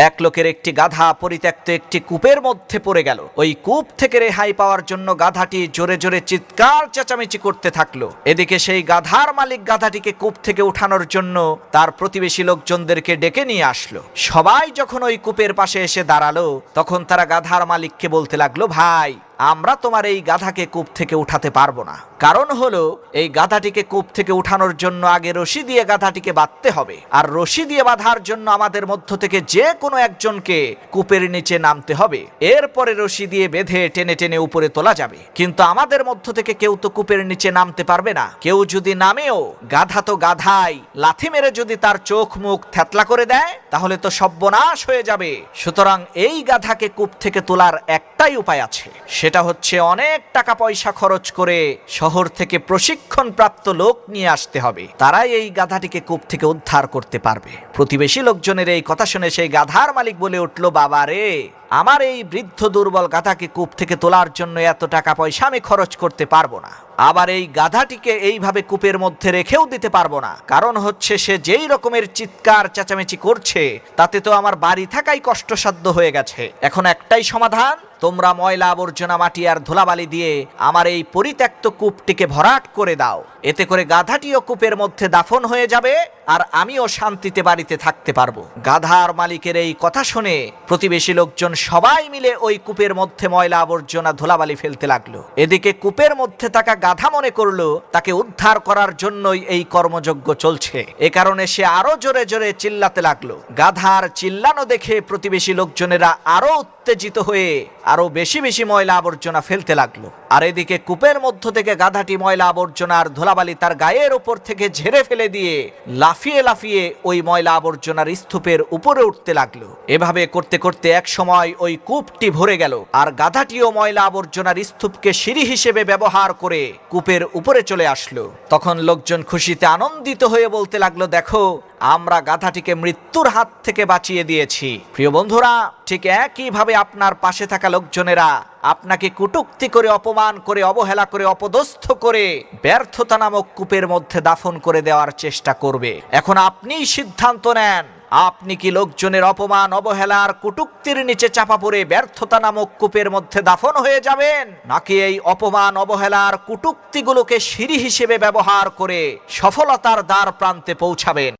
এক লোকের একটি গাধা পরিত্যক্ত একটি কূপের মধ্যে পড়ে গেল। ওই কূপ থেকে রেহাই পাওয়ার জন্য গাধাটি জোরে জোরে চিৎকার চেঁচামেচি করতে থাকলো। এদিকে সেই গাধার মালিক গাধাটিকে কূপ থেকে উঠানোর জন্য তার প্রতিবেশী লোকজনদেরকে ডেকে নিয়ে আসলো। সবাই যখন ওই কূপের পাশে এসে দাঁড়ালো, তখন তারা গাধার মালিককে বলতে লাগলো, ভাই, আমরা তোমার এই গাধাকে কূপ থেকে উঠাতে পারবো না। কারণ হলো, এই গাধাটিকে কূপ থেকে উঠানোর জন্য আগে রশি দিয়ে গাধাটিকে বাঁধতে হবে, আর রশি দিয়ে বাঁধার জন্য আমাদের মধ্য থেকে যে কোনো একজনকে কূপের নিচে নামতে হবে। এরপরে রশি দিয়ে বেঁধে টেনে টেনে উপরে তোলা যাবে। কিন্তু আমাদের মধ্য থেকে কেউ তো কূপের নিচে নামতে পারবে না। কেউ যদি নামেও, গাধা তো গাধাই, লাথি মেরে যদি তার চোখ মুখ থ্যাতলা করে দেয়, তাহলে তো সর্বনাশ হয়ে যাবে। সুতরাং এই গাধাকে কূপ থেকে তোলার একটাই উপায় আছে, সেটা হচ্ছে অনেক টাকা পয়সা খরচ করে শহর থেকে প্রশিক্ষণ প্রাপ্ত লোক নিয়ে আসতে হবে। তারাই এই গাধাটিকে কূপ থেকে উদ্ধার করতে পারবে। প্রতিবেশী লোকজনের এই কথা শুনে সেই গাধার মালিক বলে উঠল, বাবা রে, আমার এই বৃদ্ধ দুর্বল গাধাকে কূপ থেকে তোলার জন্য এত টাকা পয়সা আমি খরচ করতে পারবো না। আবার এই গাধাটিকে এইভাবে কূপের মধ্যে রেখেও দিতে পারবো না। কারণ হচ্ছে, সে যেই রকমের চিৎকার চেঁচামেচি করছে, তাতে তো আমার বাড়ি থাকাই কষ্টসাধ্য হয়ে গেছে। এখন একটাই সমাধান, তোমরা ময়লা আবর্জনা মাটি আর ধুলাবালি দিয়ে আমার এই পরিত্যক্ত কূপটিকে ভরাট করে দাও। এতে করে গাধাটিও কূপের মধ্যে দাফন হয়ে যাবে, আর আমিও শান্তিতে বাড়িতে থাকতে পারবো। গাধার মালিকের এই কথা শুনে প্রতিবেশী লোকজন সবাই মিলে ওই কূপের মধ্যে ময়লা আবর্জনা ধুলাবালি ফেলতে লাগলো। এদিকে কূপের মধ্যে থাকা গাধা মনে করলো তাকে উদ্ধার করার জন্যই এই কর্মযজ্ঞ চলছে। এ কারণে সে আরো জোরে জোরে চিল্লাতে লাগলো। গাধার চিল্লানো দেখে প্রতিবেশী লোকজনেরা আরো উত্তেজিত হয়ে আরো বেশি বেশি ময়লা আবর্জনা ফেলতে লাগলো। আর এদিকে কূপের মধ্য থেকে গাধাটি ময়লা আবর্জনার ধুলাবালি তার গায়ের উপর থেকে ঝেড়ে ফেলে দিয়ে লাফিয়ে লাফিয়ে ওই ময়লা আবর্জনার স্তূপের উপরে উঠতে লাগলো। এভাবে করতে করতে এক সময় ওই কূপটি ভরে গেল, আর গাধাটিও ময়লা আবর্জনার স্তূপকে সিঁড়ি হিসেবে ব্যবহার করে কূপের উপরে চলে আসলো। তখন লোকজন খুশিতে আনন্দিত হয়ে বলতে লাগলো, দেখো, আমরা গাধাটিকে মৃত্যুর হাত থেকে বাঁচিয়ে দিয়েছি। প্রিয় বন্ধুরা, ঠিক একইভাবে আপনার পাশে থাকা লোকজনেরা আপনাকে কটূক্তি করে, অপমান করে, অবহেলা করে, অপদস্থ করে ব্যর্থতা নামক কূপের মধ্যে দাফন করে দেওয়ার চেষ্টা করবে। এখন আপনিই সিদ্ধান্ত নেন, আপনি কি লোকজনের অপমান, অবহেলার, কটূক্তির নিচে চাপা পড়ে ব্যর্থতা নামক কূপের মধ্যে দাফন হয়ে যাবেন, নাকি এই অপমান, অবহেলার, কটূক্তিগুলোকে সিঁড়ি হিসেবে ব্যবহার করে সফলতার দ্বার প্রান্তে পৌঁছাবেন?